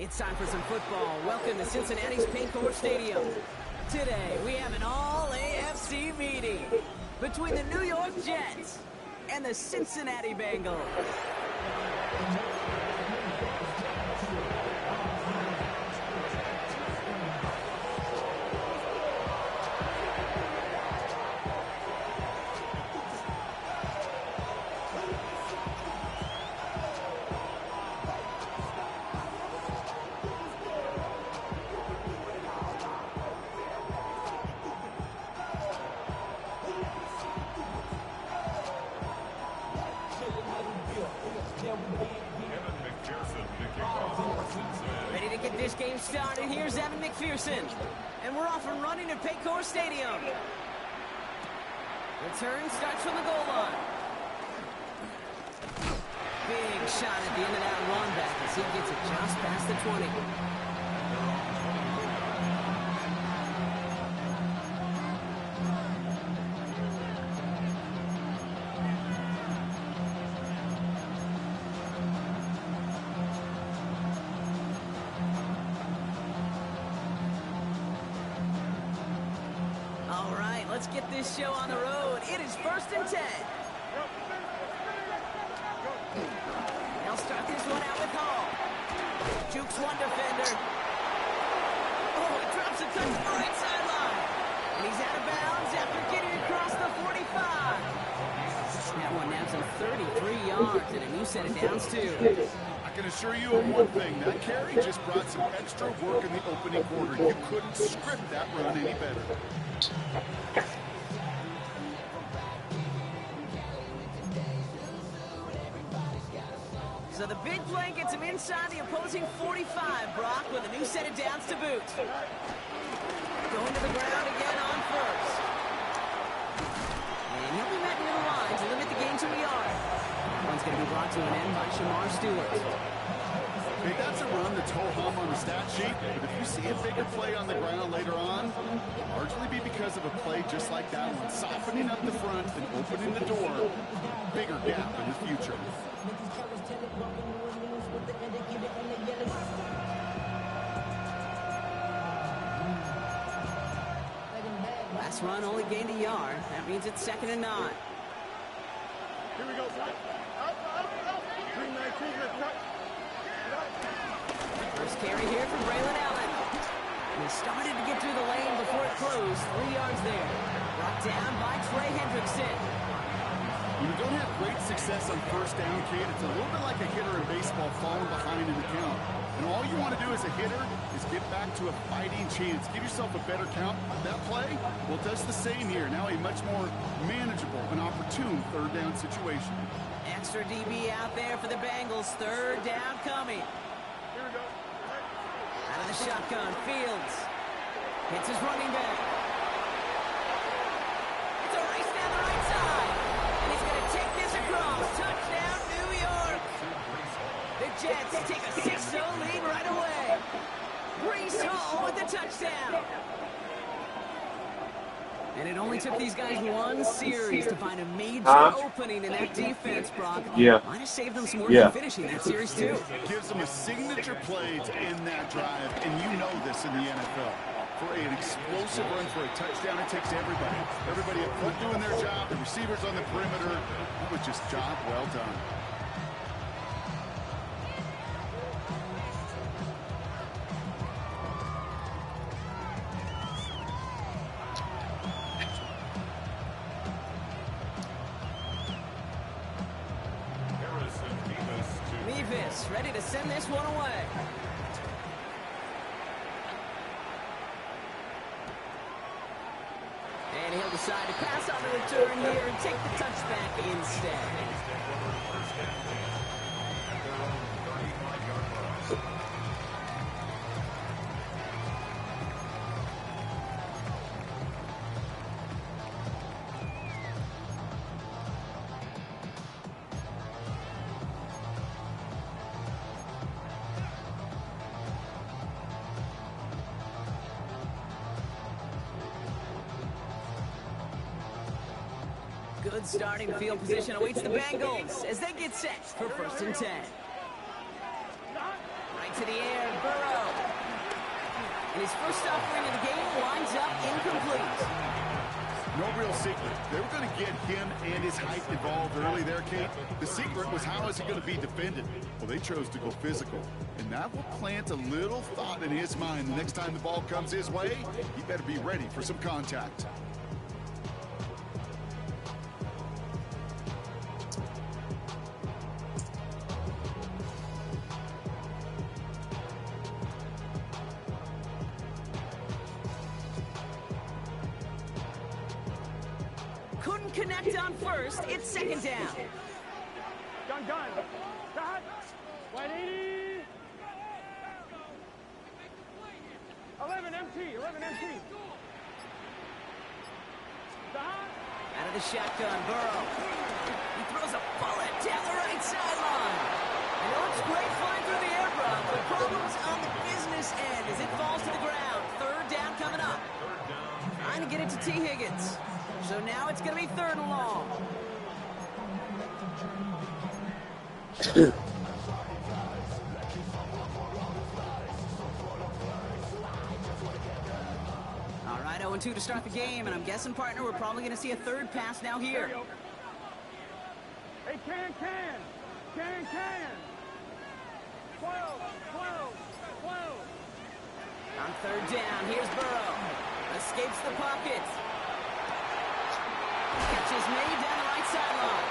It's time for some football. Welcome to Cincinnati's Paycor Stadium. Today, we have an all-AFC meeting between the New York Jets and the Cincinnati Bengals. Ready to get this game started. Here's Evan McPherson. And we're off and running at Paycor Stadium. Return starts from the goal line. Big shot at the end of that run back as he gets it just past the 20. Let's get this show on the road. It is 1st and 10. They'll start this one out with Hall. Jukes one defender. Oh, he drops a touch to the right sideline. And he's out of bounds after getting across the 45. That one nabs him 33 yards and a new set of downs, too. I can assure you of one thing. That carry just brought some extra work in the opening quarter. You couldn't script that run any better. So the big play gets him inside the opposing 45, Brock, with a new set of downs to boot. Going to the ground again on first. And he'll be met near the line to limit the gain to a yard. One's going to be brought to an end by Shamar Stewart. Hey, that's a run that's ho-hum on the stat sheet, but if you see a bigger play on the ground later on, it'll largely be because of a play just like that one, softening up the front and opening the door. Bigger gap in the future. Last run only gained a yard. That means it's 2nd and 9. Here we go. First carry here from Braylon Allen. And he started to get through the lane before it closed. 3 yards there. Brought down by Trey Hendrickson. When you don't have great success on 1st down, kid, it's a little bit like a hitter in baseball falling behind in the count. And all you want to do as a hitter is get back to a fighting chance. Give yourself a better count. That play, well, does the same here. Now a much more manageable and opportune 3rd down situation. Extra DB out there for the Bengals. 3rd down coming. Here we go. Out of the shotgun, Fields. Hits his running back. It's a race down the right side. And he's going to take this across. Touchdown, New York. The Jets take a 6-0 lead right away. Breece Hall with the touchdown. And it only took these guys one series to find a major opening in that defense, Brock. Yeah. Might have saved them some work in finishing that series, too. Gives them a signature play to end that drive, and you know this in the NFL. For an explosive run for a touchdown, it takes everybody. Everybody up front doing their job, the receivers on the perimeter. It was just job well done. Mevis ready to send this one away. And he'll decide to pass on the return here and take the touchback instead. Good starting field position awaits the Bengals as they get set for 1st and 10. Right to the air, Burrow And his first offering of the game winds up incomplete. No real secret. They were going to get him and his height involved early there, Kate. The secret was how is he going to be defended? Well, they chose to go physical. And that will plant a little thought in his mind. The next time the ball comes his way, he better be ready for some contact. Couldn't connect on first. It's second down. Gun. Dot. 180. 11 MT. Dot. Out of the shotgun, Burrow. He throws a bullet down the right sideline. It looks great flying through the air, Brock, but problems on the business end as it falls to the ground. Third down coming up. Trying to get it to T. Higgins. So now it's going to be third and long. All right, 0-2 to start the game, and I'm guessing, partner, we're probably going to see a third pass now here. Hey, can. 12. On third down, here's Burrow. Escapes the pocket. Catch is made down the right sideline.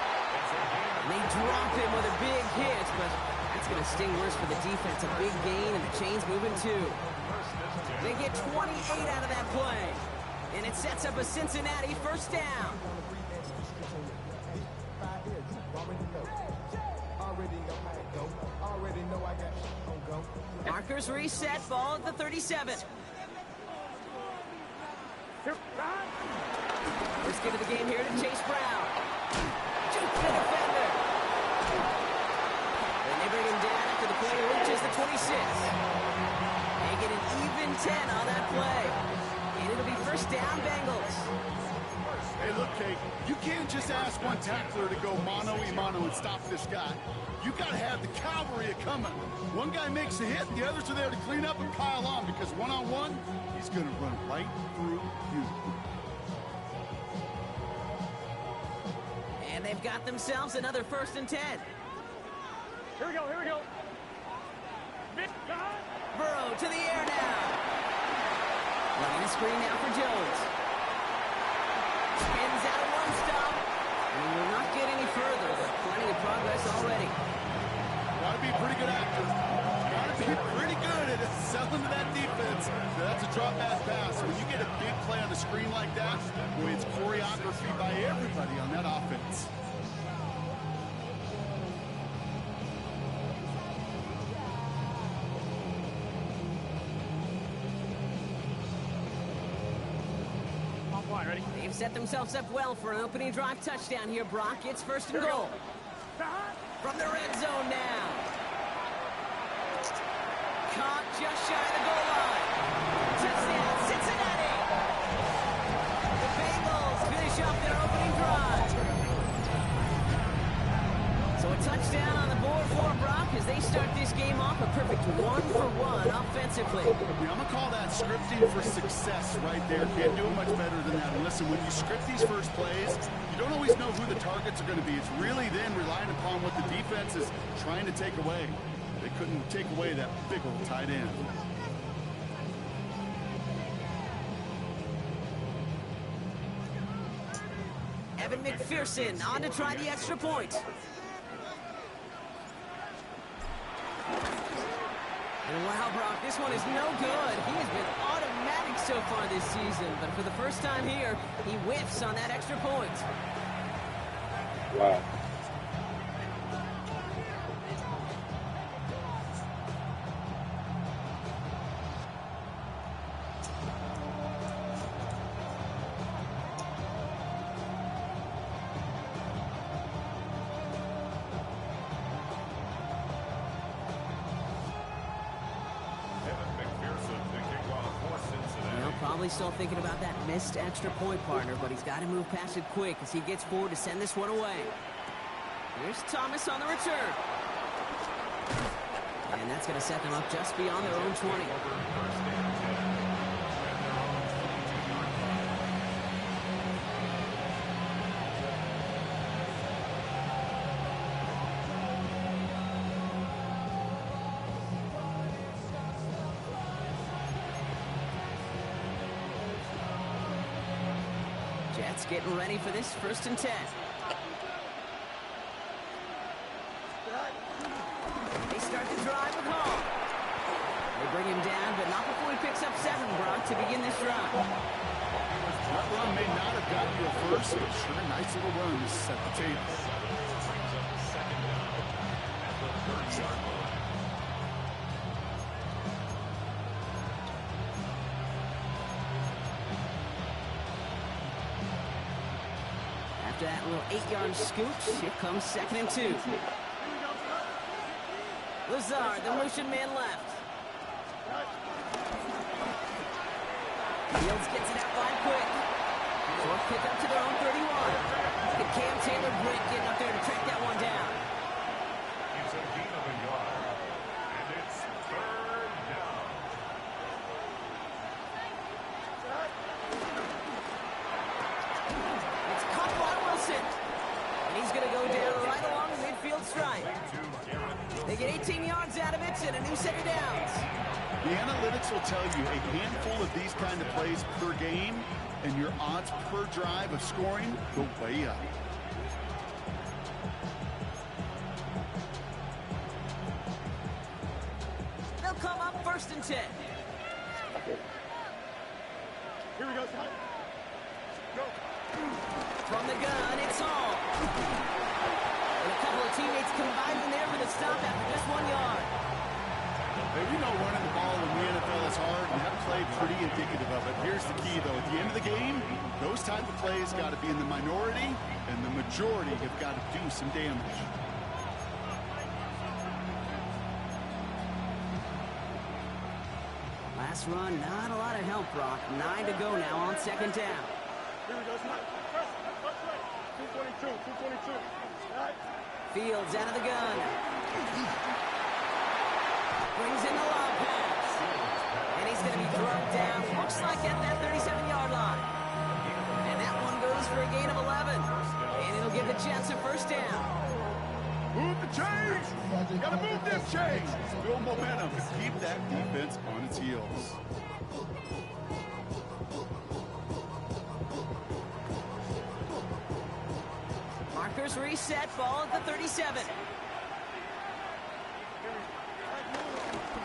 And they drop him with a big hit, but that's going to sting worse for the defense. A big gain, and the chain's moving too. They get 28 out of that play. And it sets up a Cincinnati first down. Markers reset, ball at the 37. First get of the game here to Chase Brown. Juke the defender. Then they bring him down after the play reaches the 26. They get an even 10 on that play. And it'll be first down, Bengals. Hey, look, Kate, you can't just ask one tackler to go mano-a-mano and stop this guy. You got to have the cavalry coming. One guy makes a hit, the others are there to clean up and pile on, because one-on-one, he's going to run right through you. And they've got themselves another first and 10. Here we go. Burrow to the air now. Running the screen now for Jones. Spins out of one stop. And he will not get any further, but plenty of progress already. Got to be a pretty good actor. Got to be pretty good at selling to that defense. Now, that's a drop back pass. When you get a big play on the screen like that, boy, it's choreography by everybody on that offense. Ready? They've set themselves up well for an opening drive touchdown here, Brock. It's first and goal. From the red zone now. Caught just shy of the goal line. Touchdown, Cincinnati. The Bengals finish off their opening drive. So a touchdown on the board for Brock as they start this game off a perfect 1-for-1 offensively. Yeah, I'm going to call that scripting for success right there. Can't do it much better than that. And listen, when you script these first plays, you don't always know who the targets are going to be. It's really then relying upon what the defense is trying to take away. They couldn't take away that big old tight end. Evan McPherson on to try the extra point. And wow, Brock, this one is no good. He has been automatic so far this season, but for the first time here, he whiffs on that extra point. Wow. Probably still thinking about that missed extra point, partner, but he's got to move past it quick as he gets forward to send this one away. Here's Thomas on the return. And that's going to set them up just beyond their own 20. Just getting ready for this 1st and 10. They start to drive with Hall. They bring him down, but not before he picks up 7, Brock, to begin this drive. That run may not have gotten you a first, but sure a nice little run to set the table. After that little 8-yard scoop, here comes 2nd and 2. Lazard, the motion man left. Fields gets it out wide quick. Short pick up to their own 31. Look at Cam Taylor-Britt getting up there to track that one down. It's a gain of a yard, and it's 3rd down. It's caught by Wilson. And he's going to go down right along the midfield stripe. They get 18 yards out of it and a new set of downs. The analytics will tell you a handful of these kind of plays per game, and your odds per drive of scoring go way up. They'll come up 1st and 10. Here we go, son. Go. From the gun, it's Hall. And a couple of teammates combining there for the stop after just 1 yard. Hey, you know running the ball in the NFL is hard, and that play pretty indicative of it. Here's the key, though. At the end of the game, those type of plays got to be in the minority, and the majority have got to do some damage. Last run, not a lot of help, Brock. 9 to go now on 2nd down. Here we go, son. First way. 222. Right. Fields out of the gun. Brings in the lob pass. And he's going to be thrown down. Looks like at that 37-yard line. And that one goes for a gain of 11. And it'll give the Jets a 1st down. Move the chains! Gotta move them chains! Build momentum to keep that defense on its heels. Markers reset, ball at the 37.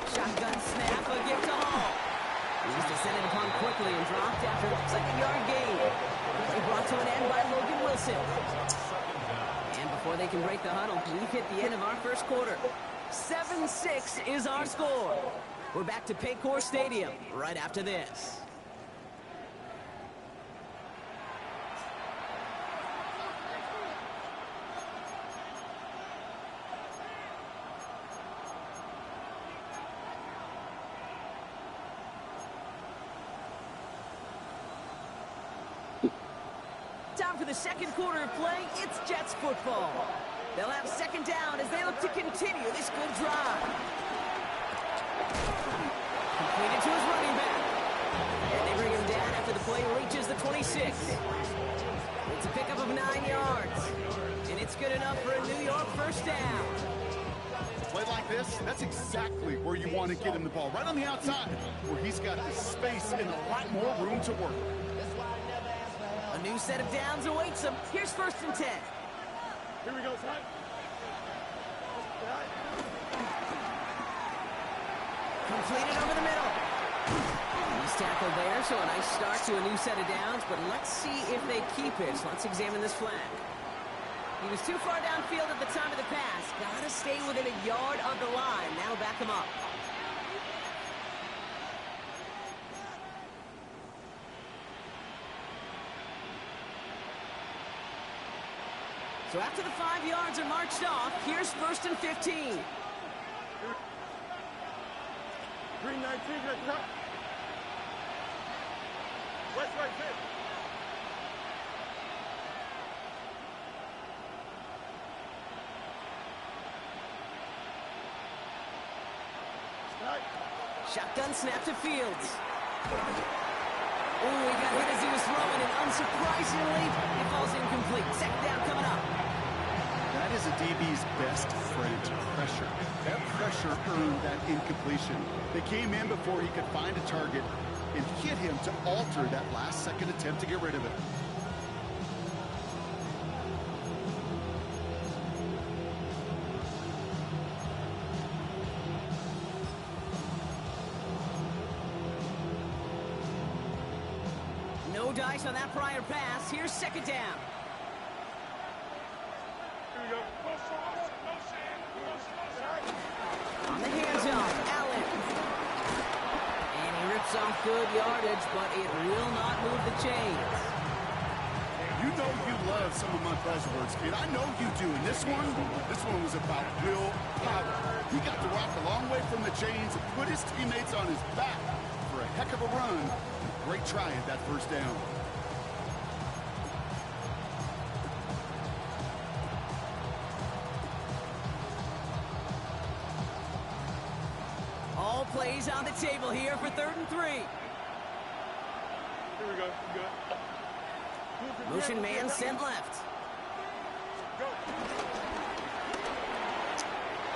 Shotgun snap, a gift to Hall. He's descended upon quickly and dropped after it looks like a yard gain. Play brought to an end by Logan Wilson. And before they can break the huddle, we've hit the end of our 1st quarter. 7-6 is our score. We're back to Paycor Stadium right after this. Time for the 2nd quarter of play. It's Jets football. They'll have 2nd down as they look to continue this good drive. Completed to his running back. And they bring him down after the play reaches the 26. It's a pickup of 9 yards. And it's good enough for a New York 1st down. Play like this, that's exactly where you want to get him the ball. Right on the outside, where he's got the space and a lot more room to work. A new set of downs awaits him. Here's 1st and 10. Here we go, son. Completed over the middle. He's tackled there, so a nice start to a new set of downs, but let's see if they keep it. So let's examine this flag. He was too far downfield at the time of the pass. Gotta stay within a yard of the line. Now back him up. So after the 5 yards are marched off, here's 1st and 15. 319, let's go. West right here. Shotgun snap to Fields. Oh, he got hit as he was throwing, and unsurprisingly, he falls incomplete. 2nd down coming up. That is a DB's best friend, pressure. That pressure earned that incompletion. They came in before he could find a target and hit him to alter that last-second attempt to get rid of it. No dice on that prior pass. Here's second down. Here we go. On the hands-off, Allen. And he rips off good yardage, but it will not move the chains. You know you love some of my buzzwords, kid. I know you do. And this one was about will power. He got to rock a long way from the chains and put his teammates on his back for a heck of a run. Great try at that first down. All plays on the table here for 3rd and 3. Here we go. Good. Motion man sent left. Go.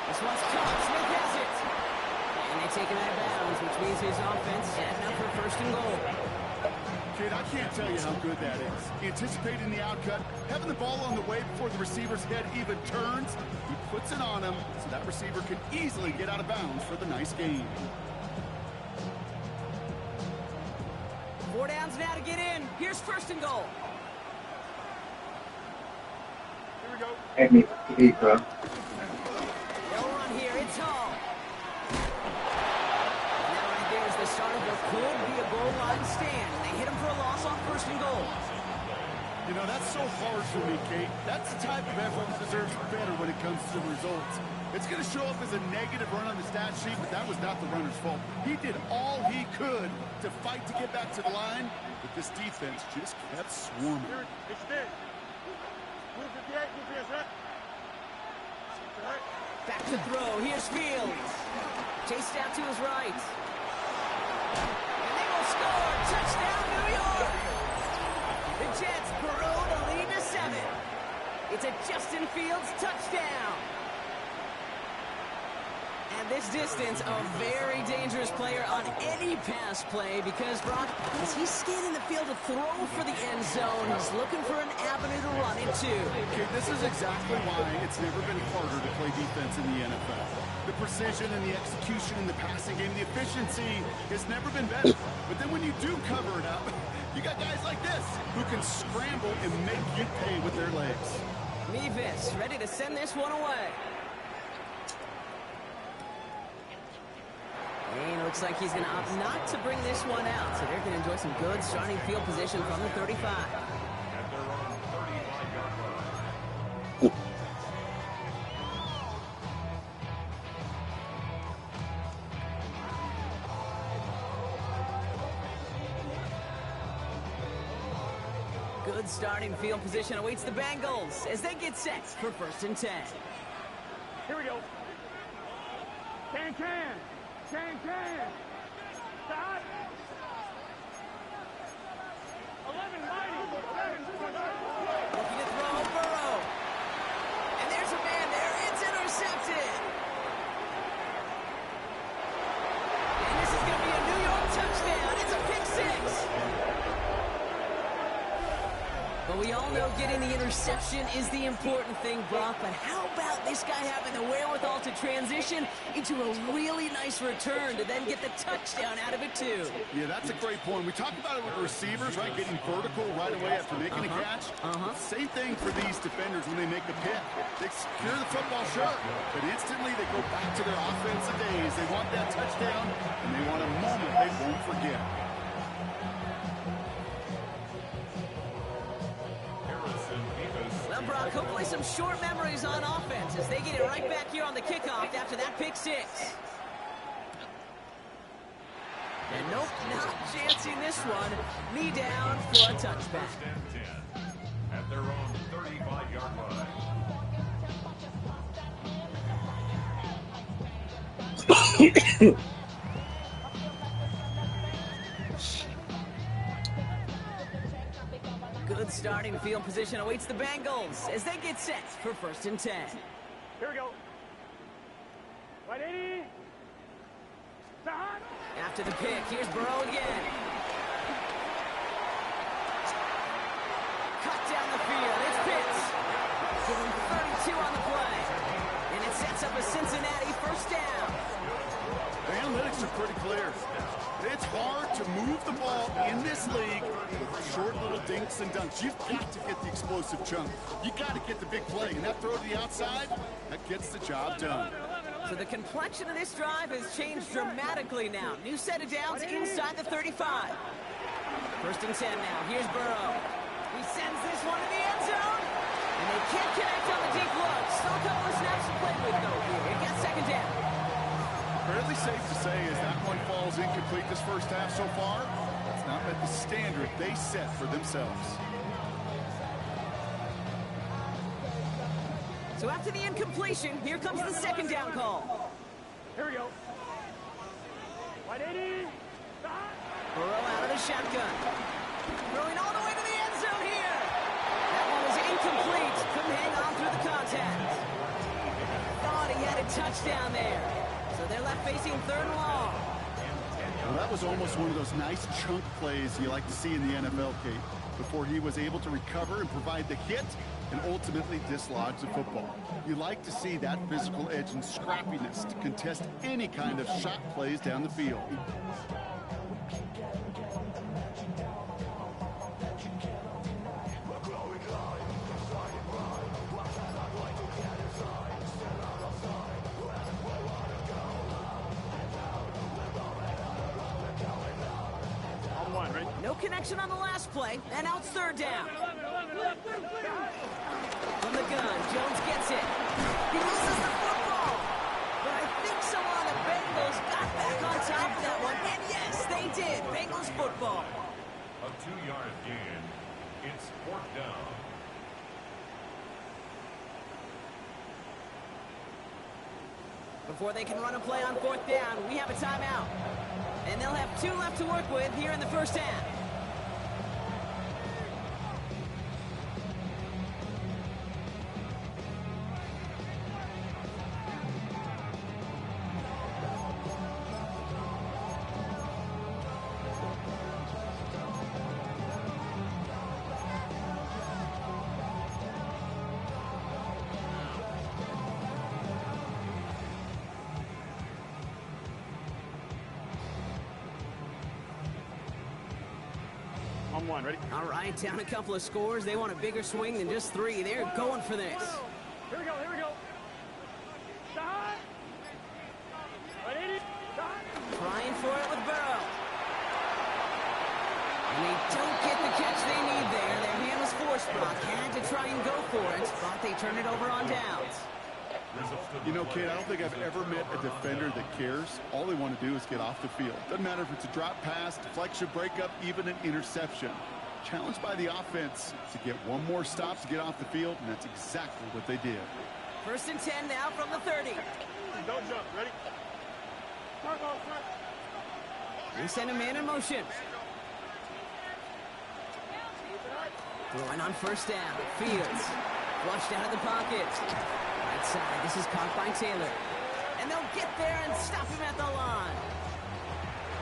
This one's caught. Smith has it. And they take him out of bounds, which means his offense setting up for 1st and goal. Kid, I can't tell you how good that is. Anticipating the outcut, having the ball on the way before the receiver's head even turns, he puts it on him so that receiver can easily get out of bounds for the nice gain. 4 downs now to get in. Here's 1st and goal. Here we go. Hand me the TV, bro. They'll run here. It's Hall. And that right there is the start of what could be a goal line stand. And they hit him for a loss on 1st and goal. You know, that's so hard for me, Kate. That's the type of effort that deserves better when it comes to the results. It's going to show up as a negative run on the stat sheet, but that was not the runner's fault. He did all he could to fight to get back to the line, but this defense just kept swarming. Here, it's dead. Move 58, move 58. Right. Back to throw. Here's Fields. Chased out to his right. And they will score. Touchdown, New York. The Jets grow the lead to 7. It's a Justin Fields touchdown. And this distance, a very dangerous player on any pass play because, Brock, as he's scanning the field to throw for the end zone, he's looking for an avenue to run into. Okay, this is exactly why it's never been harder to play defense in the NFL. The precision and the execution in the passing game, the efficiency has never been better. But then when you do cover it up, you got guys like this who can scramble and make you pay with their legs. Mevis ready to send this one away. And looks like he's going to opt not to bring this one out. So they're going to enjoy some good starting field position from the 35. And they're on 35-yard line. Good starting field position awaits the Bengals as they get set for 1st and 10. Here we go. Can. Stop. 11 mighty. Looking to throw, Burrow. And there's a man there. It's intercepted. And this is going to be a New York touchdown. It's a pick 6. But we all know getting the interception is the important thing, Brock. But how about this guy having the wherewithal to transition into a really nice return to then get the touchdown out of it, too? Yeah, that's a great point. We talk about it with receivers, right? Getting vertical right away after making a catch. Same thing for these defenders when they make the pick. They secure the football sharp, but instantly they go back to their offensive days. They want that touchdown, and they want a moment they won't forget. Well, Brock, hopefully some short memories on offense as they get it right back here on the kickoff after that pick 6. And nope, not chancing this one. Knee down for a touchback. 1st and 10 at their own 35-yard line. Good starting field position awaits the Bengals as they get set for 1st and 10. Here we go. Right 80. Stop. After the pick, here's Burrow again. Cut down the field. It's Pitts. Giving 32 on the play. And it sets up a Cincinnati 1st down. The analytics are pretty clear. It's hard to move the ball in this league with short little dinks and dunks. You've got to get the explosive chunk. You got to get the big play, and that throw to the outside, that gets the job done. So the complexion of this drive has changed dramatically now. New set of downs inside the 35. First and 10 now. Here's Burrow. He sends this one to the end zone. And they can't connect on the deep look. Still a couple of snaps to play with, though, here. It gets second down. Fairly safe to say as that one falls incomplete this first half so far, it's not met the standard they set for themselves. So after the incompletion, here comes the second down call. Here we go. 180. Burrow out of the shotgun. Throwing all the way to the end zone here. That one was incomplete. Couldn't hang on through the contact. Thought he had a touchdown there. So they're left facing third and long. Well, that was almost one of those nice chunk plays you like to see in the NFL, Kate, before he was able to recover and provide the hit and ultimately dislodge the football. You like to see that physical edge and scrappiness to contest any kind of shot plays down the field. No connection on the last play, and now it's third down. From the gun, Jones gets it. He loses the football. But I think someone on the Bengals got back on top of that one. And yes, they did. Bengals football. A 2-yard gain. It's fourth down. Before they can run a play on fourth down, we have a timeout. And they'll have 2 left to work with here in the first half. On one, ready? All right, down a couple of scores. They want a bigger swing than just 3. They're going for this. Here we go, here we go. Shot! 180. Shot! Trying for it with Burrow. And they don't get the catch they need there. Their hand was forced. Brock had to try and go for it, but they turned it over on downs. You know, Kate, I don't think I've ever met a defender that cares. All they want to do is get off the field. Doesn't matter if it's a drop pass, deflection, breakup, even an interception. Challenged by the offense to get one more stop to get off the field, and that's exactly what they did. First and 10 now from the 30. Don't jump, ready? Start ball, start. They send a man in motion. Throwing on first down. Fields. Flushed out of the pocket. Right side. This is caught by Taylor. And they'll get there and stop him at the line.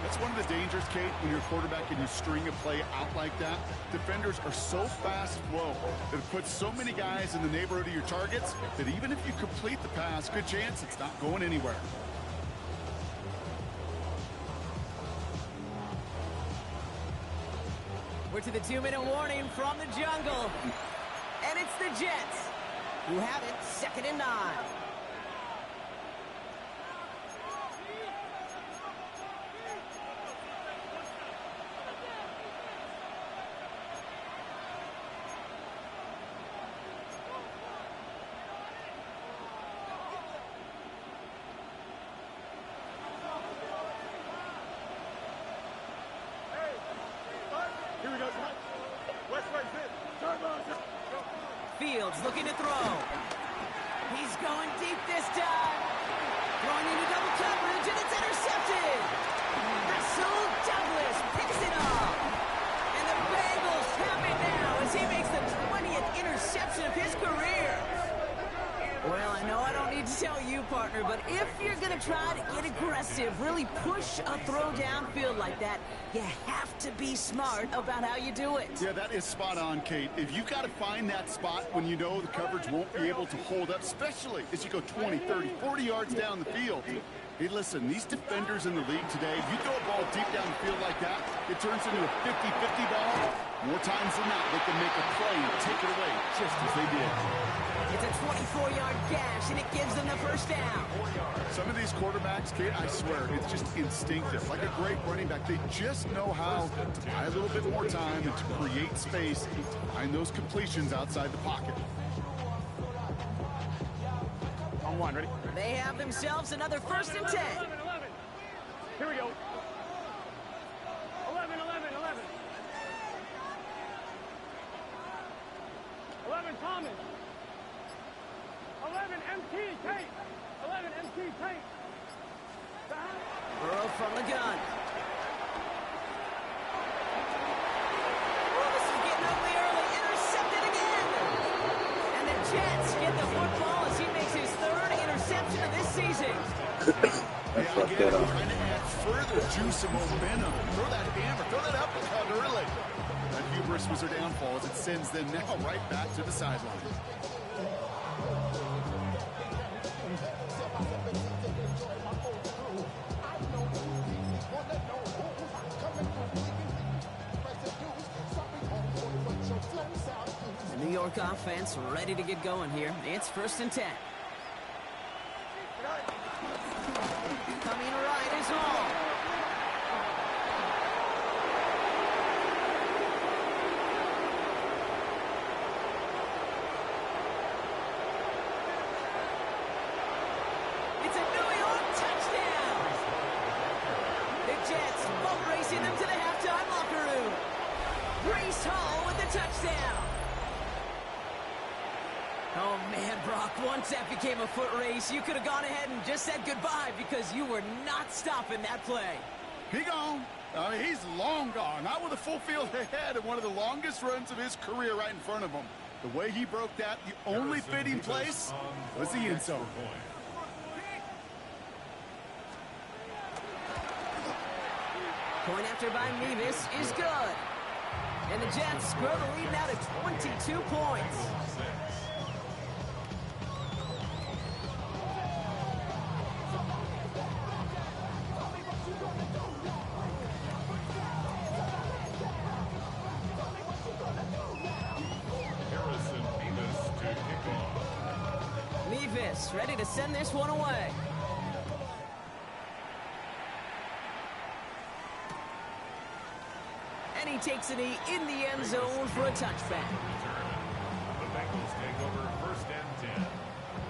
That's one of the dangers, Kate, when you're a quarterback and you string a play out like that. Defenders are so fast flow that it puts so many guys in the neighborhood of your targets that even if you complete the pass, good chance it's not going anywhere. We're to the 2-minute warning from the jungle. And it's the Jets who have it, 2nd and 9. Here we go, son. West right fit. Start ball, start. Fields looking to throw. He's going deep this time. Throwing into double coverage, and it's intercepted. Russell Douglas picks it up. And the Bengals have it now as he makes the 20th interception of his career. Well, I know I don't need to tell you, partner, but if you're going to try to get aggressive, really push a throw downfield like that, you have to be smart about how you do it. Yeah, that is spot on, Kate. If you've got to find that spot when you know the coverage won't be able to hold up, especially as you go 20, 30, 40 yards down the field, Hey, listen, these defenders in the league today, if you throw a ball deep down the field like that, it turns into a 50-50 ball. More times than not, they can make a play and take it away, just as they did. It's a 24-yard gash, and it gives them the first down. Some of these quarterbacks, Kate, I swear, it's just instinctive. Like a great running back, they just know how to buy a little bit more time and to create space and to find those completions outside the pocket. On one, ready? They have themselves another 1st and 10. 11. Here we go. 11. 11 Thomas. 11 MT Tate. 11 MT Tate. Burrow from the gun. Oh, this is getting ugly early. Intercepted again. And the Jets get the football as he makes his 3rd interception of this season. Yeah, again, trying to add further juice and momentum. Throw that hammer, throw that uppercut early. That hubris was their downfall as it sends them now right back to the sideline. The New York offense ready to get going here. It's 1st and 10. Coming right is Hall. It's a New York touchdown. The Jets boat racing them to the halftime locker room. Breece Hall with the touchdown. Oh, man, Brock, once that became a foot race, you could have gone ahead and just said goodbye because you were not stopping that play. He gone. I mean, he's long gone. Not with a full field ahead and one of the longest runs of his career right in front of him. The way he broke that, the only fitting place was the end zone. Point after by Mevis is good. And the Jets grow the lead now to 22 points. Mevis ready to send this one away. And he takes a knee in the end zone for a touchback. The Bengals take over 1st and 10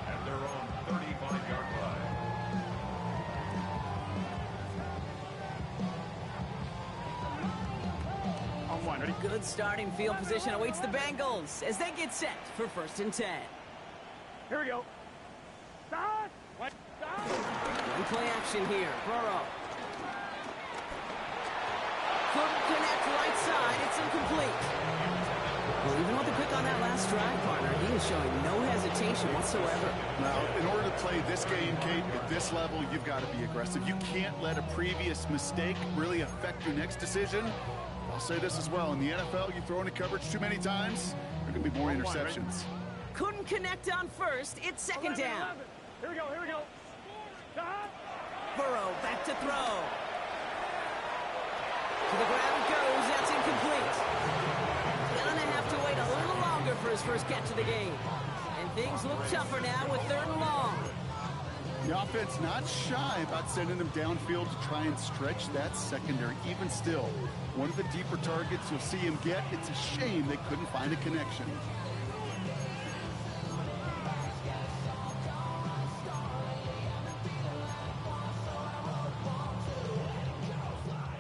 at their own 35-yard line. On one, ready? Good starting field position awaits the Bengals as they get set for 1st and 10. Here we go. Start. What? Start. One play action here. Burrow. Couldn't connect right side. It's incomplete. Well, even with the pick on that last drive, partner, he is showing no hesitation whatsoever. Now, in order to play this game, Kate, at this level, you've got to be aggressive. You can't let a previous mistake really affect your next decision. I'll say this as well. In the NFL, you throw into coverage too many times, there are going to be more interceptions. Couldn't connect on 1st. It's 2nd down. 11. Here we go. Start. Burrow back to throw. To the ground it goes. That's incomplete. Gonna have to wait a little longer for his first catch of the game. And things look tougher now with 3rd and long. The offense not shy about sending them downfield to try and stretch that secondary. Even still, one of the deeper targets you'll see him get. It's a shame they couldn't find a connection.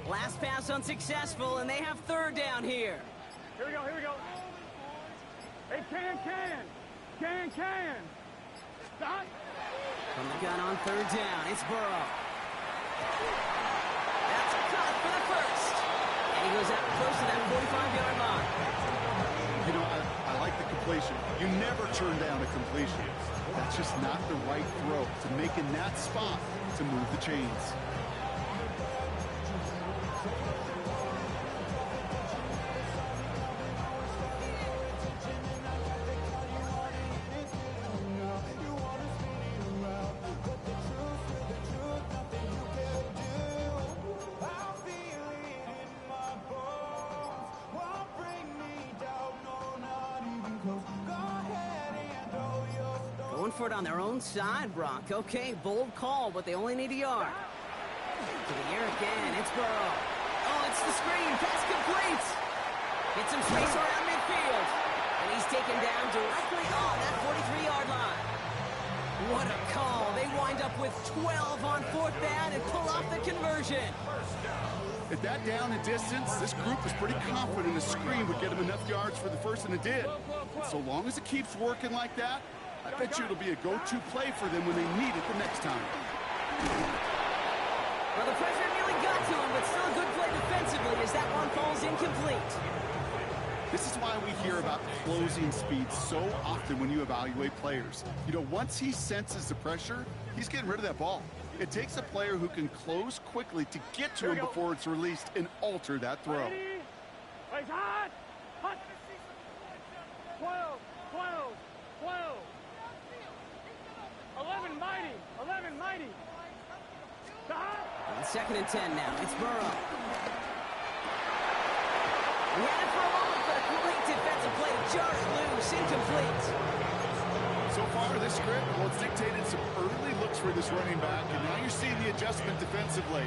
Last pass unsuccessful, and they have 3rd down here. Here we go. Hey, can. Stop. From the gun on 3rd down, it's Burrow. That's a cut for the 1st. And he goes out close to that 45-yard line. You know, I like the completion. You never turn down a completion. That's just not the right throw to make in that spot to move the chains. going for it on their own side, Brock. Okay, bold call, but they only need a yard. To the air again, it's Burrow. Oh, it's the screen, pass complete. Gets some space around midfield. And he's taken down directly on that 43-yard line. What a call. They wind up with 12 on fourth down and pull off the conversion. At that down and distance, this group was pretty confident a screen would get them enough yards for the first, and it did. And so long as it keeps working like that, I bet you it'll be a go-to play for them when they need it the next time. Well, the pressure nearly got to him, but still a good play defensively as that one falls incomplete. This is why we hear about closing speed so often when you evaluate players. You know, once he senses the pressure, he's getting rid of that ball. It takes a player who can close quickly to get to him before it's released and alter that throw. Place hot! Hot! 12, 12, 12. 11 mighty, 11 mighty. On 2nd and 10 now, it's Burrow. He had it for a moment, but a complete defensive play just loose, incomplete. So far, this script, well, it's dictated some early looks for this running back, and now you're seeing the adjustment defensively.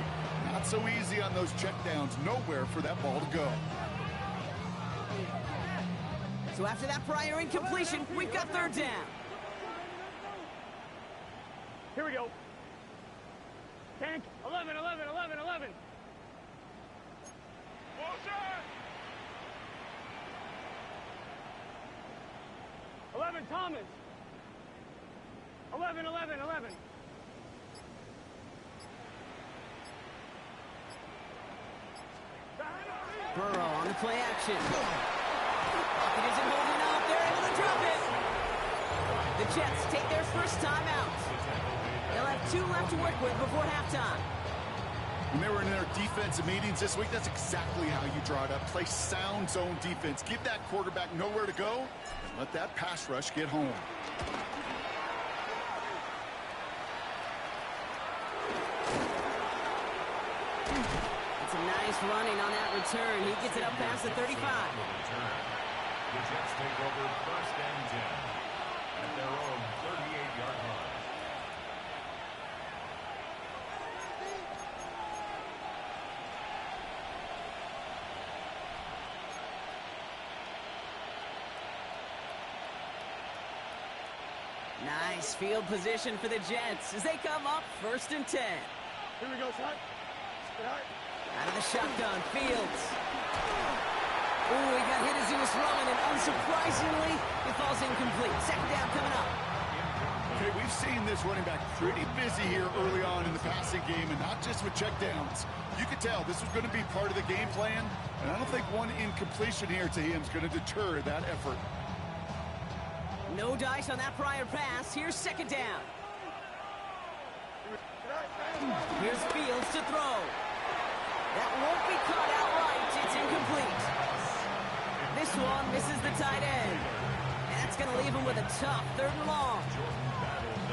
Not so easy on those checkdowns. Nowhere for that ball to go. So after that prior incompletion, we've got 3rd down. Here we go. Tank, 11, 11, 11, 11. Bullshit! 11, Thomas. 11, 11, 11. Burrow on the play action. It isn't holding up. They're able to drop it. The Jets take their first time out. They'll have 2 left to work with before halftime. When they were in their defensive meetings this week, that's exactly how you draw it up. Play sound zone defense. Give that quarterback nowhere to go, and let that pass rush get home. It's a nice running on that return. He gets it up past the 35. The Jets take over 1st and 10 at their own 38-yard line. Nice field position for the Jets as they come up 1st and 10. Here we go, son. Out of the shotgun, Fields. Ooh, he got hit as he was throwing, and unsurprisingly, it falls incomplete. 2nd down coming up. Okay, we've seen this running back pretty busy here early on in the passing game, and not just with checkdowns. You could tell this was going to be part of the game plan, and I don't think one incompletion here to him is going to deter that effort. No dice on that prior pass. Here's 2nd down. Here's Fields to throw. That won't be caught outright. It's incomplete. This one misses the tight end. And that's going to leave him with a tough 3rd and long.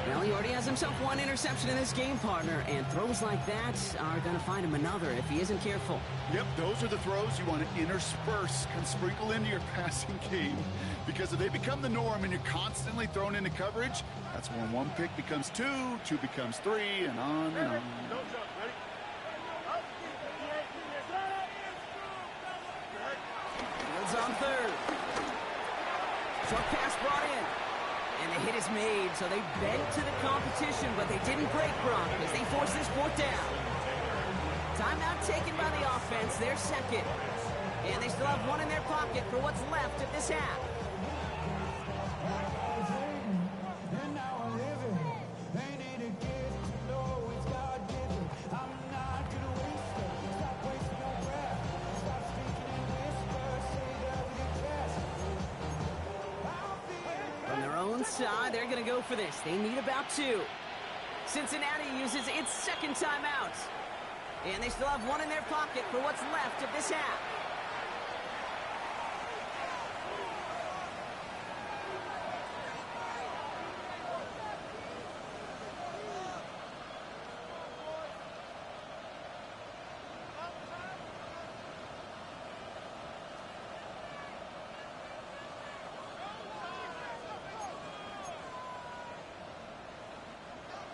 Well, he already has himself 1 interception in this game, partner, and throws like that are going to find him another if he isn't careful. Yep, those are the throws you want to intersperse and sprinkle into your passing game. Because if they become the norm and you're constantly thrown into coverage, that's when 1 pick becomes 2, 2 becomes 3, and on and on. Don't jump, ready? Fields on 3rd. Short pass brought in. And the hit is made, so they bent to the competition, but they didn't break, Brock, as they force this 4th down. Timeout taken by the offense, their 2nd. And they still have 1 in their pocket for what's left of this half. Side, they're going to go for this. They need about 2. Cincinnati uses its 2nd timeout. And they still have 1 in their pocket for what's left of this half.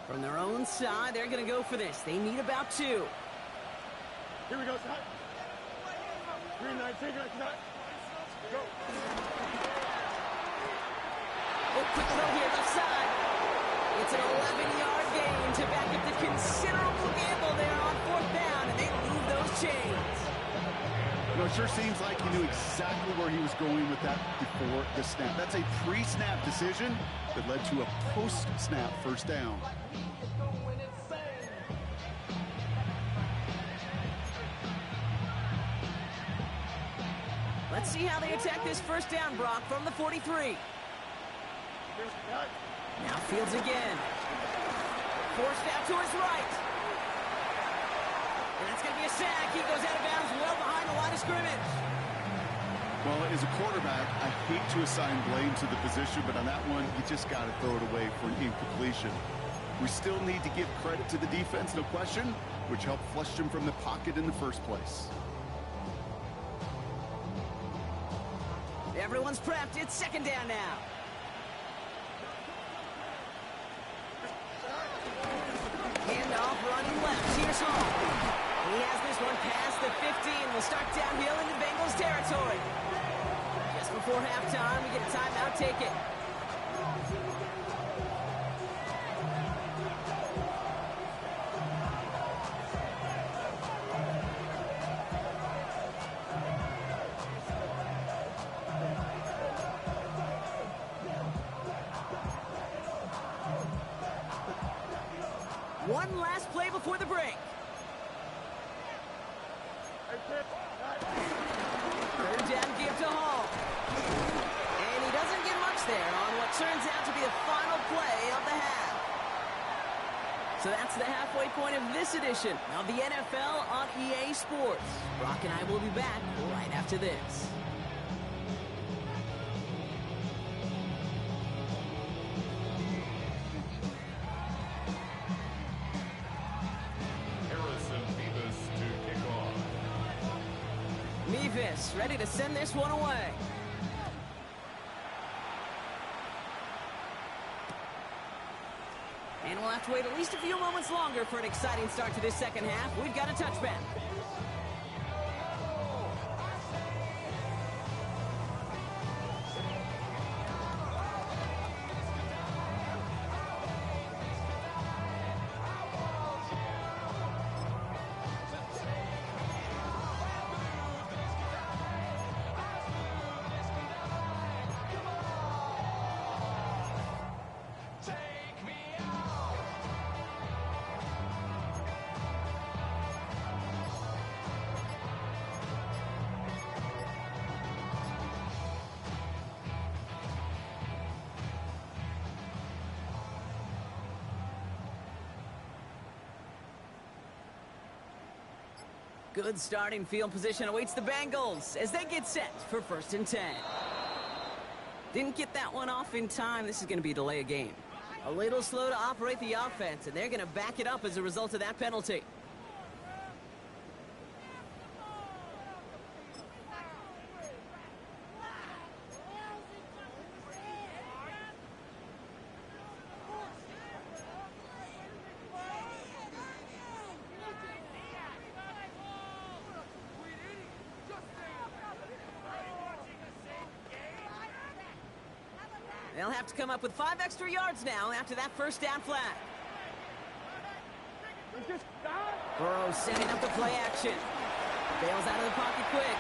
From their own side, they're going to go for this. They need about 2. Here we go, Scott. Green 9, take it, Scott. Go. Oh, quick throw here, left side. It's an 11-yard gain to back up the considerable gamble there on 4th down, and they move those chains. You know, it sure seems like he knew exactly where he was going with that before the snap. That's a pre-snap decision that led to a post-snap first down. Let's see how they attack this first down, Brock, from the 43. Now Fields again. Forced out to his right. And that's going to be a sack. He goes out of bounds well behind the line of scrimmage. Well, as a quarterback, I hate to assign blame to the position, but on that one, you just got to throw it away for an incompletion. We still need to give credit to the defense, no question, which helped flush him from the pocket in the first place. Everyone's prepped. It's 2nd down now. Handoff running left. Here's Hall. He has this one past the 15. We'll start downhill into Bengals territory. Just before halftime, we get a timeout. Take it. One last play before the break. 3rd down give to Hall. And he doesn't get much there on what turns out to be the final play of the half. So that's the halfway point of this edition of the NFL on EA Sports. Brock and I will be back right after this. Mevis ready to send this one away. And we'll have to wait at least a few moments longer for an exciting start to this second half. We've got a touchback. Good starting field position awaits the Bengals as they get set for 1st and 10. Didn't get that one off in time. This is going to be a delay of game. A little slow to operate the offense, and they're going to back it up as a result of that penalty. They'll have to come up with 5 extra yards now after that first down flag. Burrow setting up the play action. Bails out of the pocket quick.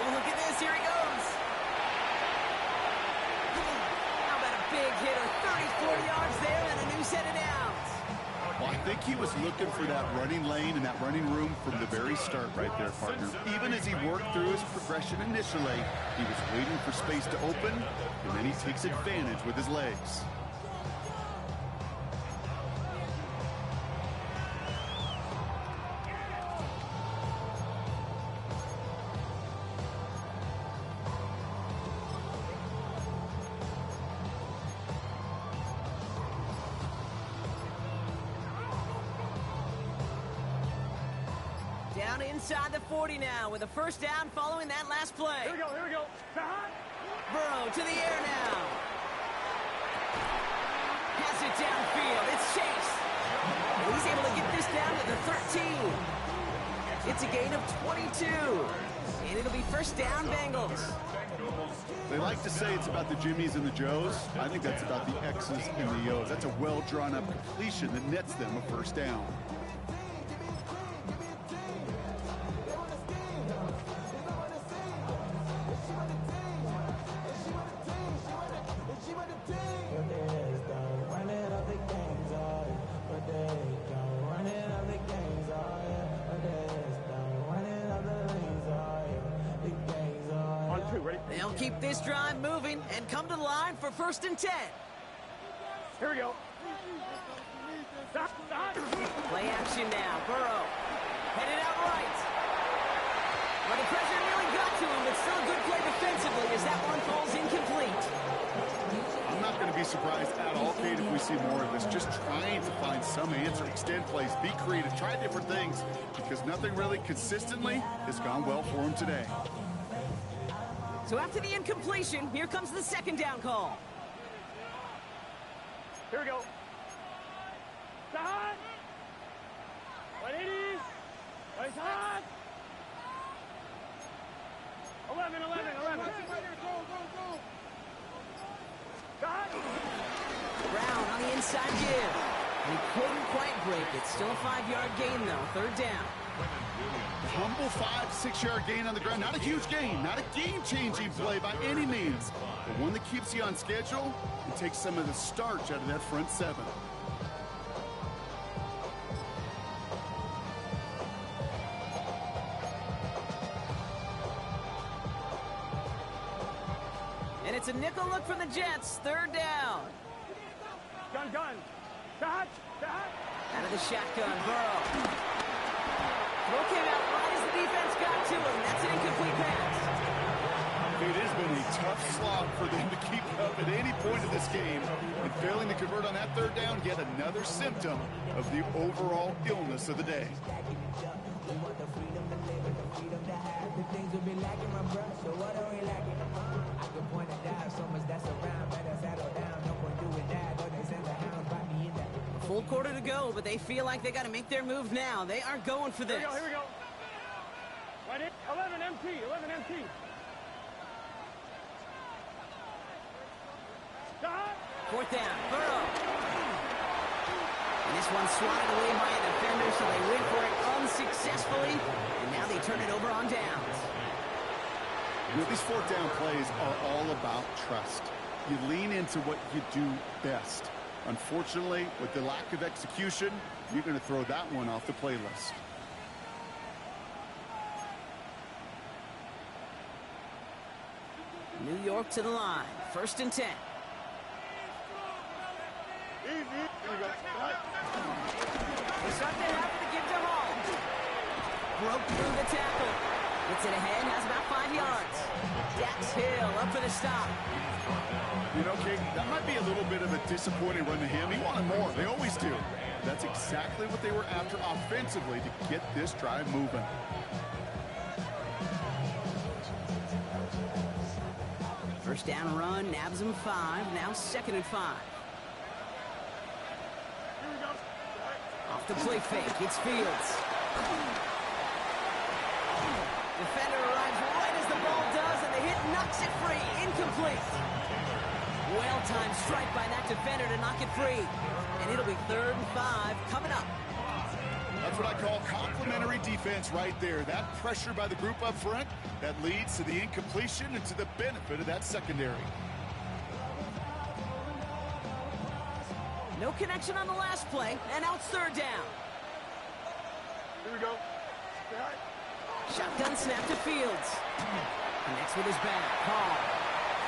Oh, look at this. Here he goes. How about a big hitter? 34 yards there and a new set of downs. Well, I think he was looking for that running lane and that running room from the very start right there, partner. Even as he worked through his progression initially, he was waiting for space to open, and then he takes advantage with his legs. Down inside the 40 now with a first down following that last play. Here we go, here we go. Burrow to the air now. Has it downfield. It's Chase. It's a gain of 22. And it'll be first down, Bengals. They like to say it's about the Jimmies and the Joes. I think that's about the X's and the O's. That's a well-drawn-up completion that nets them a first down. They'll keep this drive moving and come to the line for 1st and 10. Here we go. Play action now. Burrow headed out right. Well, the pressure nearly got to him, but still a good play defensively as that one falls incomplete. I'm not going to be surprised at all, Kate, if we see more of this. Just trying to find some answer, extend plays, be creative, try different things, because nothing really consistently has gone well for him today. So after the incompletion, here comes the 2nd down call. Here we go. Side. 180. Right side. 11. Side. Brown on the inside give. He couldn't quite break it. Still a 5-yard gain, though. 3rd down. Humble 5-6-yard gain on the ground. Not a huge gain, not a game-changing play by any means, but one that keeps you on schedule and takes some of the starch out of that front 7. And it's a nickel look from the Jets. 3rd down. Gun. Dodge. Out of the shotgun, Burrow. Throw came out right as the defense got to him. That's an incomplete pass. It has been a tough slog for them to keep up at any point of this game. And failing to convert on that 3rd down, yet another symptom of the overall illness of the day. Full quarter to go, but they feel like they got to make their move now. They are going for this. Here we go. 11 MT. Dodge. 4th down, Burrow. And this one swatted away by a defender, so they went for it unsuccessfully. And now they turn it over on downs. You know, these 4th down plays are all about trust. You lean into what you do best. Unfortunately, with the lack of execution, you're going to throw that one off the playlist. New York to the line. 1st and 10. Easy. Here we go. They start their half with a gift to Hall. Broke through the tackle. Gets it ahead, has about 5 yards. Dax Hill up for the stop. You know, Kate, that might be a little bit of a disappointing run to him. He wanted more. They always do. That's exactly what they were after offensively to get this drive moving. First down run, nabs him 5. Now 2nd and 5. Off the play fake, it's Fields. Defender arrives right as the ball does, and the hit knocks it free. Incomplete. Well-timed strike by that defender to knock it free. And it'll be 3rd and 5 coming up. That's what I call complimentary defense right there. That pressure by the group up front, that leads to the incompletion and to the benefit of that secondary. No connection on the last play, and now it's 3rd down. Here we go. Shotgun snap to Fields. Connects with his back. Hall.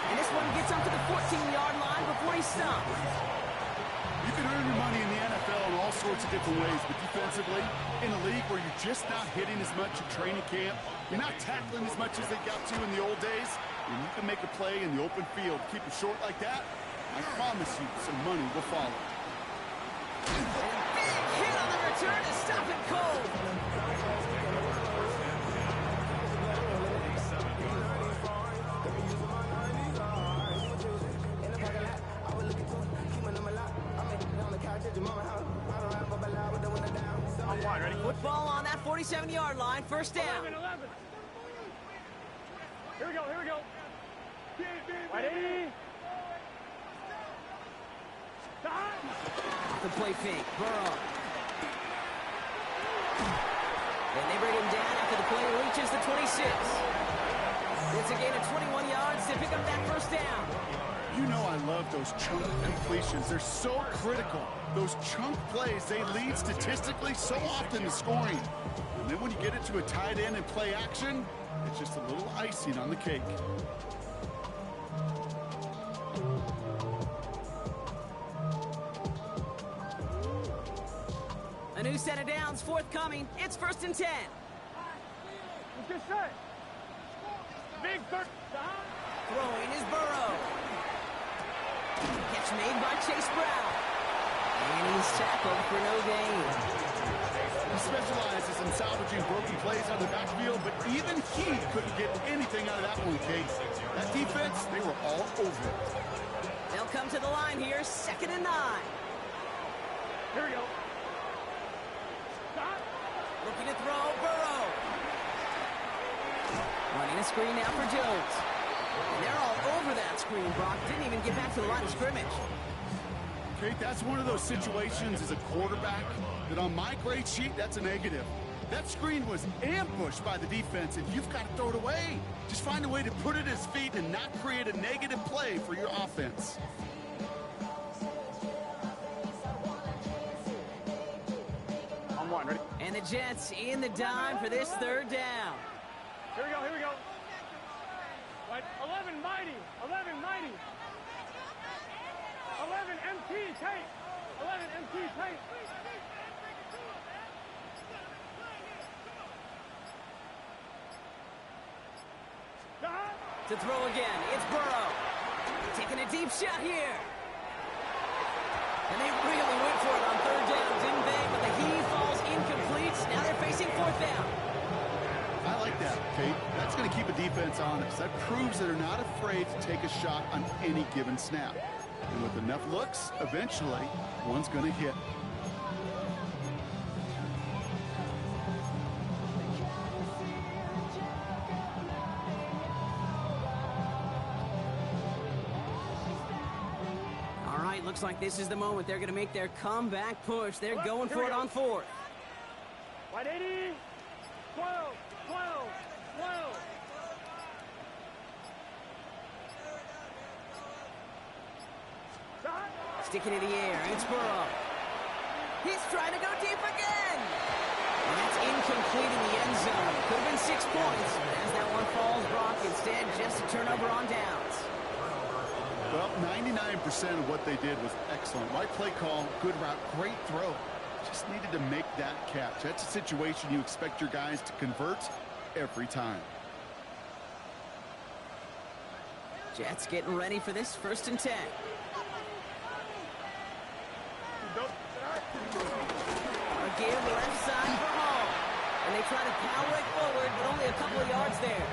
And this one gets up to the 14-yard line before he's stopped. You can earn your money in the NFL in all sorts of different ways, but defensively, in a league where you're just not hitting as much at training camp, you're not tackling as much as they got to in the old days, and you can make a play in the open field, keep it short like that, I promise you some money will follow. And a big hit on the return to stop it cold. Football on that 14. 47-yard line, first down. 11, 11. Here we go, here we go. Ready? Off the play fake, Burrow. Then they bring him down after the play reaches the 26. It's a gain of 21 yards to pick up that first down. You know I love those chunk completions. They're so critical. Those chunk plays, they lead statistically so often to scoring. And then when you get it to a tight end and play action, it's just a little icing on the cake. A new set of downs forthcoming. It's 1st and 10. What's this say? Big third. Throwing is Burrow. Catch made by Chase Brown. And he's tackled for no gain. He specializes in salvaging broken plays out of the backfield, but even he couldn't get anything out of that one, Kate. That defense, they were all over it. They'll come to the line here, 2nd and 9. Here we go. Looking to throw, Burrow. Running a screen now for Jones. And they're all over that screen, Brock. Didn't even get back to the line of scrimmage. Kate, that's one of those situations as a quarterback that on my grade sheet, that's a negative. That screen was ambushed by the defense, and you've got to throw it away. Just find a way to put it at his feet and not create a negative play for your offense. On one, ready? And the Jets in the dime for this 3rd down. Here we go, here we go. Right, 11 mighty, 11 mighty. 11 MT tape. 11 MT tape. To throw again, it's Burrow. Taking a deep shot here. And they really went for it on 3rd down, didn't they? But the heave falls incomplete. Now they're facing 4th down. I like that, Kate. That's going to keep a defense honest. That proves that they're not afraid to take a shot on any given snap. And with enough looks, eventually, one's going to hit. All right, looks like this is the moment they're going to make their comeback push. They're going for it on 4th. 180. 12, 12, 12. Sticking in the air, it's Burrow. He's trying to go deep again. And that's incomplete in the end zone. Could have been 6 points. But as that one falls, Brock, instead just a turnover on downs. Well, 99% of what they did was excellent. Right play call, good route, great throw. Just needed to make that catch. That's a situation you expect your guys to convert every time. Jets getting ready for this 1st and 10. A give left side for Hall. And they try to power it forward, but only a couple of yards there.